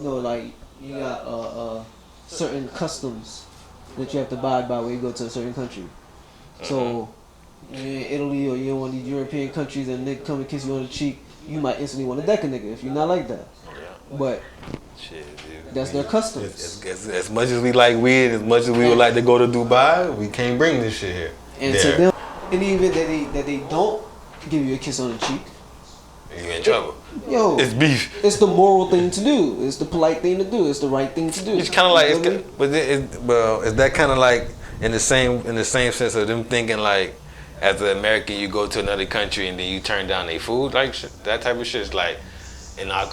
No, like you got certain customs that you have to abide by when you go to a certain country. So you're in Italy or you're in one of these European countries and a nigga come and kiss you on the cheek, you might instantly want to deck a nigga if you're not like that. Yeah. But shit, dude. that's their customs. As much as we like weed, as much as we would like to go to Dubai, we can't bring this shit here. And to them, in the event that they don't give you a kiss on the cheek, you in trouble. Yo, it's beef. It's the moral thing to do. It's the polite thing to do. It's the right thing to do. It's kind of like, well, is that kind of like in the same sense of them thinking like, as an American, you go to another country and then you turn down their food, like that type of shit. Is like in our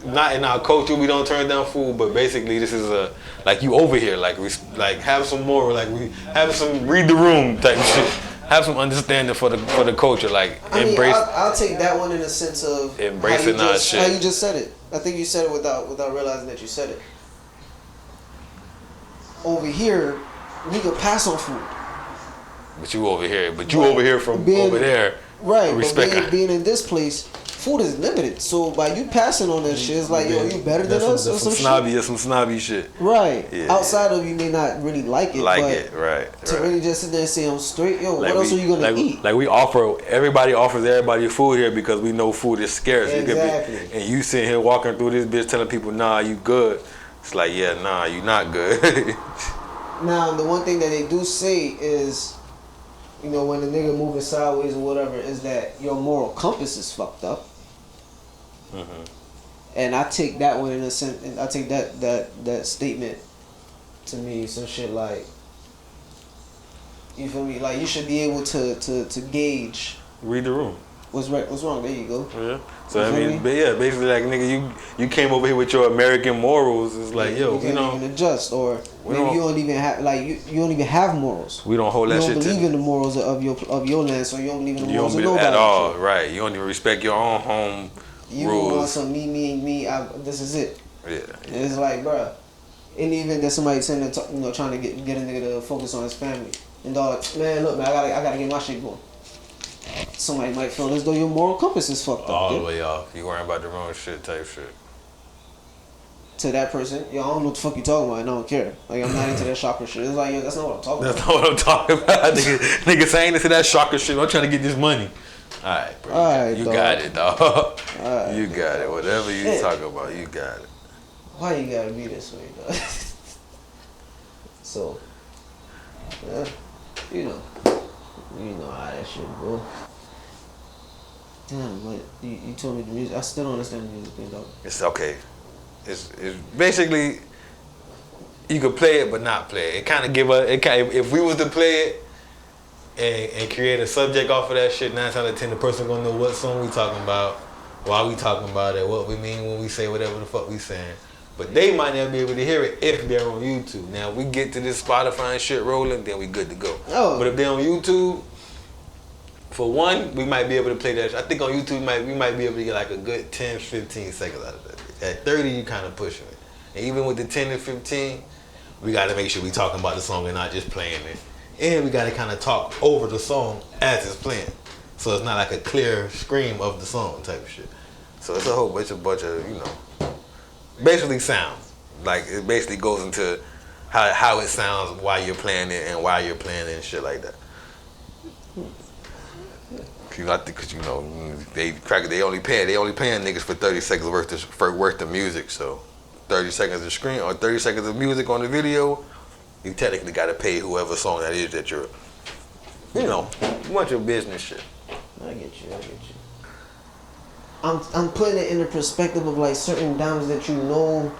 not in our culture we don't turn down food, but basically this is a like you over here like have some more like we have some read the room type of shit. Have some understanding for the culture, like embrace. I'll take that one in the sense of embracing our shit. How you just said it. I think you said it without realizing that you said it. Over here, we could pass on food. But you over here. But you over here from over there. Right. But being in this place, food is limited. So by you passing on that shit, it's like, yo, you better than us or some snobby shit. Some snobby shit. Right. Yeah. Outside of you may not really like it. Right. To really just sit there and say I'm straight, yo, like what else are you gonna eat? Like everybody offers everybody food here because we know food is scarce. Exactly. And you sitting here walking through this bitch telling people, nah, you good. It's like, yeah, nah, you not good. Now the one thing that they do say is, you know, when the nigga moving sideways or whatever, is that your moral compass is fucked up. Mm-hmm. And I take that one in a sense, and I take that statement to mean some shit like, you feel me? Like you should be able to gauge. Read the room. What's right? What's wrong? There you go. Yeah. So I mean, basically, like nigga, you came over here with your American morals. It's like, yo, you can't even adjust, or maybe you don't even have you don't even have morals. We don't hold that shit. You don't believe in the morals of your land, so you don't believe in the morals of nobody. At all, right? You don't even respect your own home you rules. You want some me. This is it. Yeah. It's like, bruh, in the event that somebody's sitting there, trying to get a nigga to focus on his family, and dog, man, look, man, I gotta get my shit going. Somebody might feel as though your moral compass is fucked up. All the way off. You worrying about the wrong shit type shit. To that person, yo, I don't know what the fuck you talking about, and I don't care. Like, I'm not into that chakra shit. It's like, yo, that's not what I'm talking about. That's not what I'm talking about. Niggas ain't into that chakra shit. I'm trying to get this money. Alright, bro. Alright, you dog. got it, dog. Right, you got it. Whatever you talking about, you got it. Why you gotta be this way, dog? So, yeah, you know how that shit go. Damn, but you told me the music. I still don't understand the music thing, dog. It's okay. It's basically you could play it but not play it. It kind of give us. If we was to play it and create a subject off of that shit, 9 out of 10 the person gonna know what song we talking about, why we talking about it, what we mean when we say whatever the fuck we saying. But they might not be able to hear it if they're on YouTube. Now if we get to this Spotify and shit rolling, then we good to go. Oh. But if they're on YouTube, for one, we might be able to play that. I think on YouTube we might be able to get like a good 10, 15 seconds out of that. At 30, you kind of pushing it. And even with the 10 and 15, we got to make sure we talking about the song and not just playing it. And we got to kind of talk over the song as it's playing. So it's not like a clear scream of the song type of shit. So it's a whole bunch of, basically sounds. Like it basically goes into how it sounds while you're playing it and why you're playing it and shit like that. Because they only paying niggas for 30 seconds worth of music. So 30 seconds of screen or 30 seconds of music on the video, you technically got to pay whoever song that is that you're, you want your business shit. I get you. I'm putting it in the perspective of like certain diamonds that you know,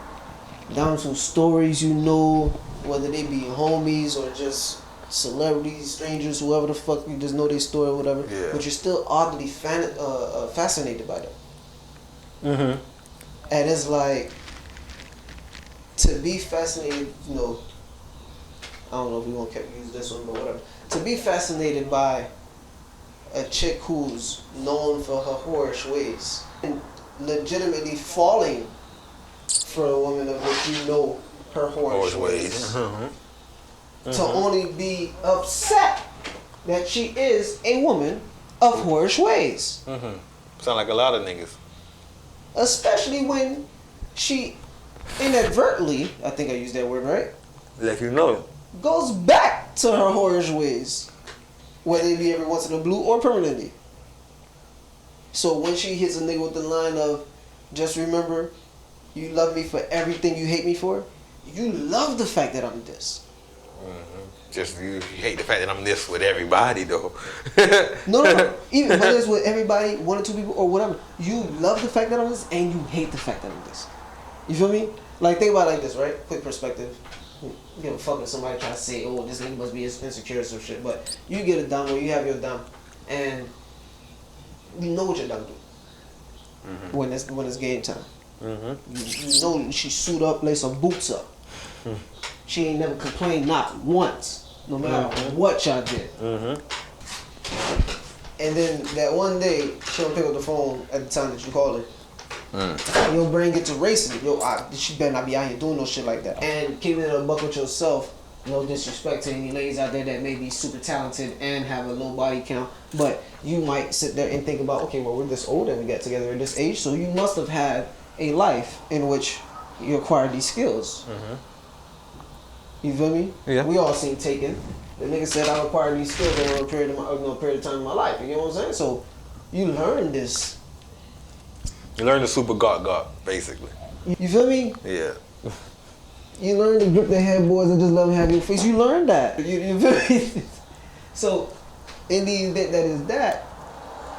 diamonds whose stories you know, whether they be homies or just celebrities, strangers, whoever the fuck, you just know their story or whatever. Yeah. But you're still oddly fascinated by them. Mm-hmm. And it's like, to be fascinated, I don't know if we won't use this one, but whatever. To be fascinated by a chick who's known for her whorish ways and legitimately falling for a woman of which you know her whorish ways. Mm-hmm. To only be upset that she is a woman of whorish ways. Mm-hmm. Sound like a lot of niggas. Especially when she inadvertently, I think I used that word right, Let you know. goes back to her whorish ways, whether it be every once in a blue or permanently. So when she hits a nigga with the line of, just remember, you love me for everything you hate me for, you love the fact that I'm this. Just you hate the fact that I'm this with everybody though. No. Even whether it's with everybody, one or two people or whatever, you love the fact that I'm this and you hate the fact that I'm this. You feel me? Like, think about it like this, right? Quick perspective. You give a fuck if somebody try to say, oh, this nigga must be insecure or some shit. But you get a dumb or you have your dumb and you know what your dumb do when it's game time. You know she suit up, lace her boots up. She ain't never complained, not once, no matter what y'all did. And then that one day, she don't pick up the phone at the time that you call her. Your brain gets to racing. She better not be out here doing no shit like that. And keeping it a buck with yourself, no disrespect to any ladies out there that may be super talented and have a low body count, but you might sit there and think about, okay, well, we're this old and we got together at this age, so you must have had a life in which you acquired these skills. You feel me? Yeah. We all seen Taken. The nigga said I acquired these skills over a period of time in my life. You know what I'm saying? So you learn this. You learn the super gawk, basically. You feel me? Yeah. You learn to grip the headboards and just let them have your face. You learn that. You feel me? So in the event that is that,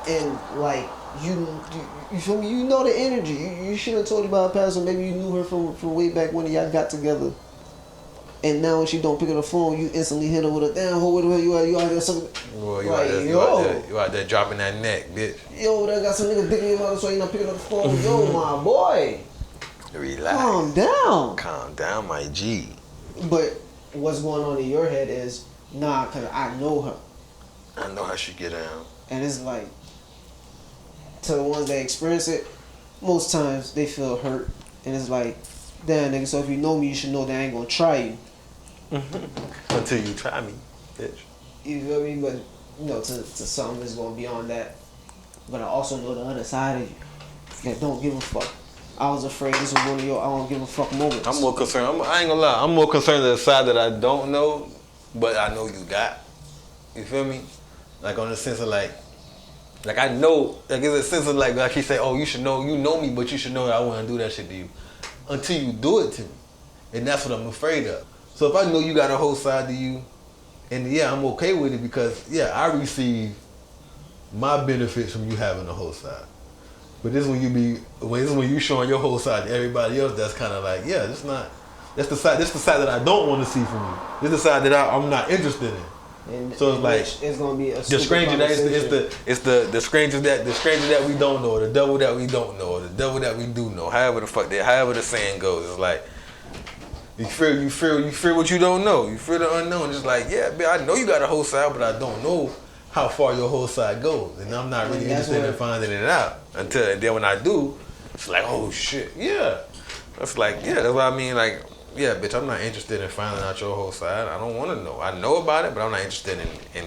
and like you feel me? You know the energy. You should have told you about her past, or maybe you knew her from way back when y'all got together. And now when she don't pick up the phone, you instantly hit her with a damn hoe. Where the hell you at? You out there something? Well, you, like, you out there dropping that neck, bitch. Yo, that got some nigga dick in your mouth, so you not picking up the phone. Yo, my boy. Relax. Calm down. Calm down, my G. But what's going on in your head is, nah, cause I know her. I know how she get down. And it's like, to the ones that experience it, most times they feel hurt. And it's like, damn nigga, so if you know me, you should know that I ain't gonna try you. Until you try me, bitch. You feel me? But, you know, to something that's going beyond that. But I also know the other side of you that don't give a fuck. I was afraid this was one of your I don't give a fuck moments. I'm more concerned. I ain't gonna lie. I'm more concerned with the side that I don't know, but I know you got. You feel me? Like on the sense of like I know, like it's a sense of like she say, oh, you know me, but you should know that I wouldn't do that shit to you until you do it to me, and that's what I'm afraid of. So if I know you got a whole side to you, and yeah, I'm okay with it because yeah, I receive my benefits from you having a whole side. But this is when you showing your whole side to everybody else. That's kind of like that's the side that I don't want to see from you. This is the side that I'm not interested in. And so it's like it's gonna be a the stranger that it's the stranger that we don't know, or the devil that we don't know, or the devil that we do know. However the saying goes, it's like you fear what you don't know. You fear the unknown. It's like I know you got a whole side, but I don't know how far your whole side goes, and I'm not really interested in finding it out and then when I do, it's like oh shit, that's like that's what I mean, like. Yeah, bitch, I'm not interested in finding out your whole side. I don't want to know. I know about it, but I'm not interested in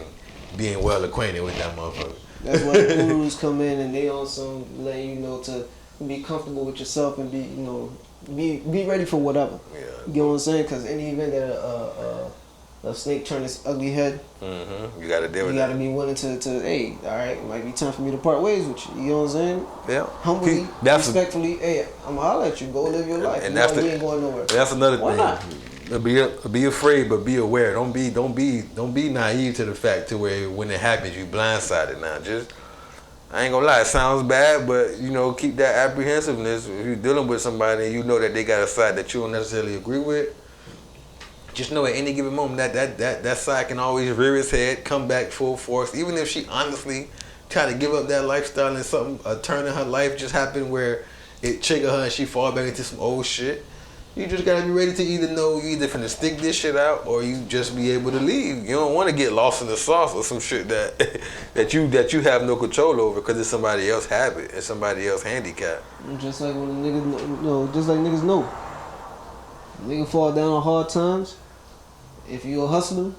being well acquainted with that motherfucker. That's why the gurus come in and they also let you know to be comfortable with yourself and be ready for whatever. Yeah. You get what I'm saying? Because in the event that a snake turn its ugly head, you got to deal with it. You got to be willing to hey, all right, it might be time for me to part ways with you. You know what I'm saying? Yeah. Humbly, respectfully, hey, I'm gonna holler at you. Go live your life. And you ain't going nowhere. That's another Why thing. Not? Be afraid, but be aware. Don't be naive to the fact to where when it happens you blindsided. Now, just I ain't gonna lie, it sounds bad, but keep that apprehensiveness. If you're dealing with somebody and you know that they got a side that you don't necessarily agree with. Just know at any given moment that side can always rear its head, come back full force. Even if she honestly try to give up that lifestyle and something, a turn in her life just happened where it trigger her and she fall back into some old shit. You just gotta be ready to either finna stick this shit out or you just be able to leave. You don't want to get lost in the sauce or some shit that you have no control over because it's somebody else's habit and somebody else's handicap. Just like when niggas know. Nigga fall down on hard times. If you a hustler,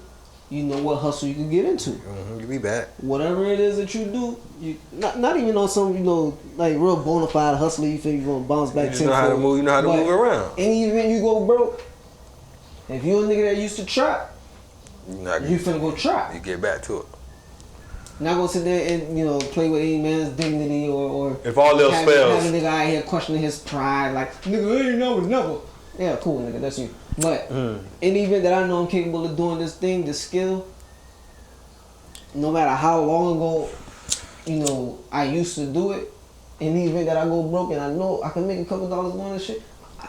you know what hustle you can get into. You be back. Whatever it is that you do, you not even on some like real bona fide hustler. You feel you gonna bounce back. You just know how to move. You know how to move around. Any event you go broke, if you a nigga that used to trap, you finna go trap. You get back to it. Not gonna sit there and play with any man's dignity or if all else fails, have a nigga out here questioning his pride like nigga ain't never. Yeah, cool nigga, that's you. But any event that I know I'm capable of doing this thing, this skill, no matter how long ago, I used to do it. In the event that I go broke and I know I can make a couple dollars doing this shit,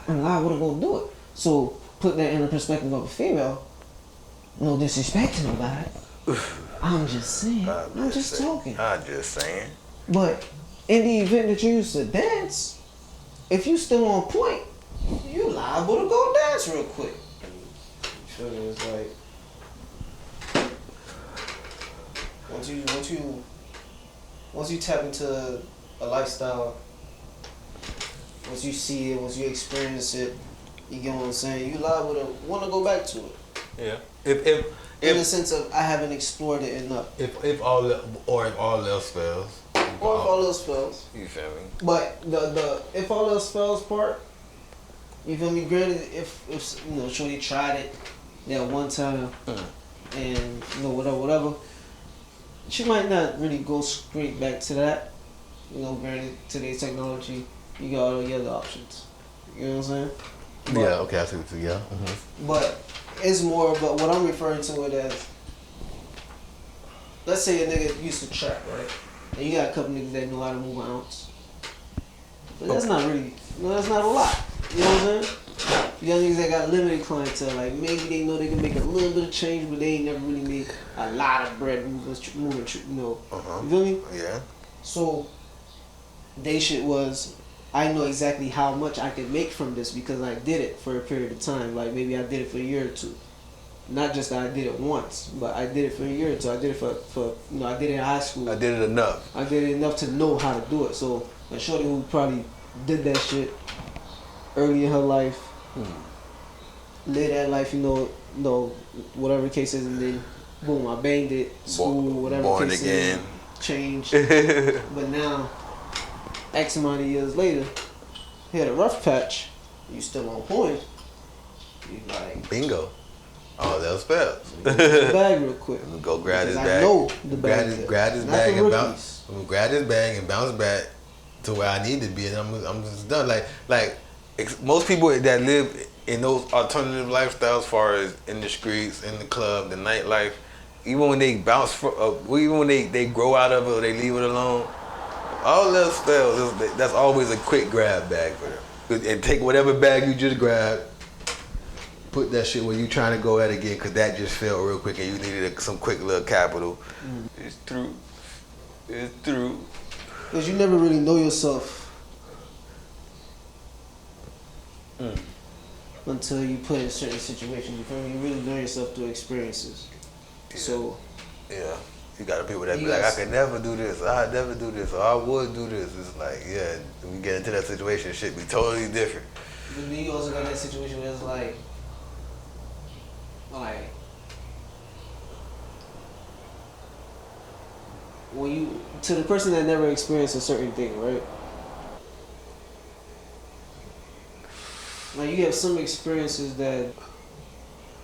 I'm liable to go do it. So put that in the perspective of a female. No disrespect to nobody. I'm just saying. I'm just talking. I'm just saying. But in the event that you used to dance, if you still on point, you liable to go dance real quick. You feel me? It's like once you tap into a lifestyle, once you see it, once you experience it, you get what I'm saying. You liable to want to go back to it. Yeah. If in the sense of I haven't explored it enough. If all else fails. Or if all else fails. You feel me? But the if all else fails part, you feel me? Granted, if Shorty tried it that one time and whatever, she might not really go straight back to that. Granted, today's technology, you got all the other options. You know what I'm saying? Yeah. Okay, I see what you got. But it's more about what I'm referring to it as. Let's say a nigga used to trap, right? And you got a couple niggas that know how to move an ounce. But that's not really, that's not a lot. You know what I'm saying? You got niggas that got limited clientele. Like maybe they know they can make a little bit of change, but they ain't never really made a lot of bread moving. You feel me? Yeah. So, they shit was, I know exactly how much I could make from this because I did it for a period of time. Like maybe I did it for a year or two. Not just that I did it once, but I did it for a year or two. I did it for I did it in high school. I did it enough. I did it enough to know how to do it. So a shorty who probably did that shit early in her life, lived that life, whatever the case is, and then boom, I banged it, school, whatever born the case again. is, changed. But now, X amount of years later, hit a rough patch, you still on point. You like bingo. All else fails. Get the bag real quick. I'm gonna go grab his bag. I know the bag. Grab his bag and bounce. I'm gonna grab his bag and bounce back to where I need to be, and I'm just done. Like most people that live in those alternative lifestyles, as far as in the streets, in the club, the nightlife, even when they bounce, even when they grow out of it or they leave it alone, all else fails. That's always a quick grab bag for them. And take whatever bag you just grabbed. Put that shit where you trying to go at again, because that just fell real quick and you needed some quick little capital. It's true. It's true. Because you never really know yourself until you put in certain situations. You feel me? You really know yourself through experiences. Yeah. So. Yeah. You got people that be like, I could never do this, I'd never do this, or I would do this. It's like, yeah, when we get into that situation, shit be totally different. But then you also got that situation where it's like when you, to the person that never experienced a certain thing, right? Like you have some experiences that,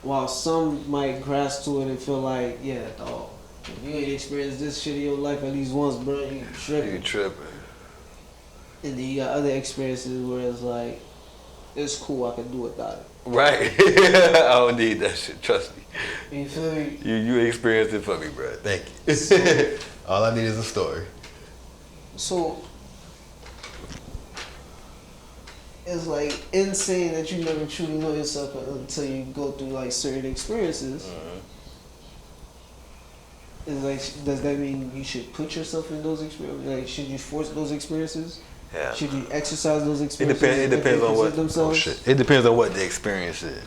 while some might grasp to it and feel like, yeah, dog, if you ain't experienced this shit in your life at least once, bro, you tripping. You tripping. And then you got other experiences where it's like, it's cool, I can do without it. Right. I don't need that shit, trust me. You feel me? You experienced it for me, bro. Thank you. All I need is a story. So, it's like insane that you never truly know yourself until you go through like certain experiences. It's like, does that mean you should put yourself in those experiences? Like, should you force those experiences? Yeah. Should you exercise those experiences? It depends on what. Themselves? Oh shit! It depends on what the experience is.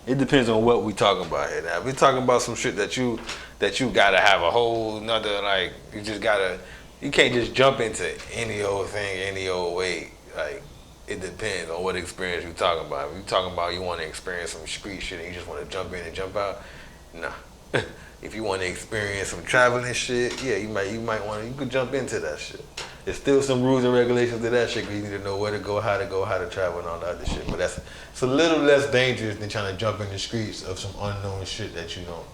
It depends on what we talking about here. Now, if we talking about some shit that you gotta have a whole nother, like, you can't just jump into any old thing any old way. Like, it depends on what experience you talking about. If you talking about you want to experience some street shit and you just want to jump in and jump out, nah. if you want to experience some traveling shit, yeah, you might want to. You could jump into that shit. There's still some rules and regulations to that shit, because you need to know where to go, how to travel, and all the other shit. But it's a little less dangerous than trying to jump in the streets of some unknown shit that you know.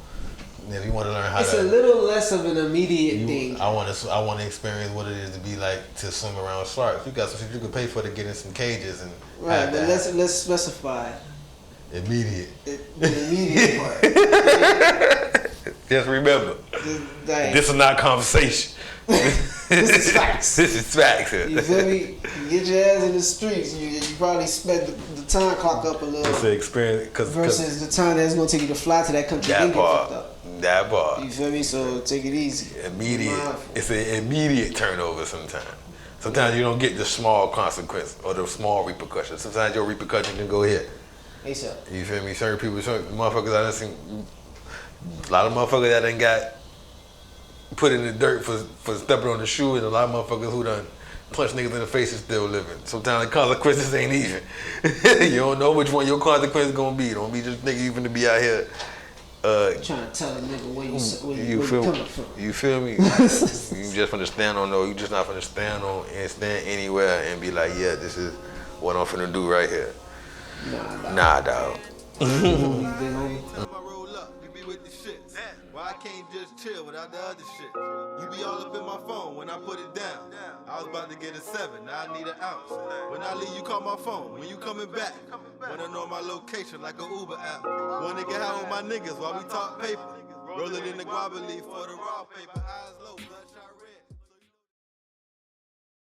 And if you want to learn how it's a little less of an immediate thing. I want to experience what it is to be like to swim around sharks. You got some shit you could pay for to get in some cages and right. But let's specify. Immediate. The immediate part. Just remember, this is not conversation. This is facts. This is facts. You feel me? You get your ass in the streets. You probably spend the time clock up a little. It's an experience versus the time that's gonna take you to fly to that country. That part. You feel me? So take it easy. Immediate. It's an immediate turnover sometimes. Sometimes you don't get the small consequence or the small repercussions. Sometimes your repercussion can go here. ASAP. You feel me? Certain people, motherfuckers I done seen, a lot of motherfuckers that done got put in the dirt for stepping on the shoe, and a lot of motherfuckers who done punched niggas in the face is still living. Sometimes the consequences ain't even. You don't know which one your consequence is gonna be. Don't be just nigga even to be out here. Trying to tell a nigga where you coming from. You feel me? You just finna stand on you just not finna stand on and stand anywhere and be like, yeah, this is what I'm finna do right here. Nah, dog. Why I can't just chill without the other shit? You be all up in my phone when I put it down. I was about to get a 7, now I need an ounce. When I leave, you call my phone. When you coming back, wanna know my location like a Uber app. Wanna get high with my niggas while we talk paper. Roll it in the guava leaf for the raw paper. Eyes low, bloodshot.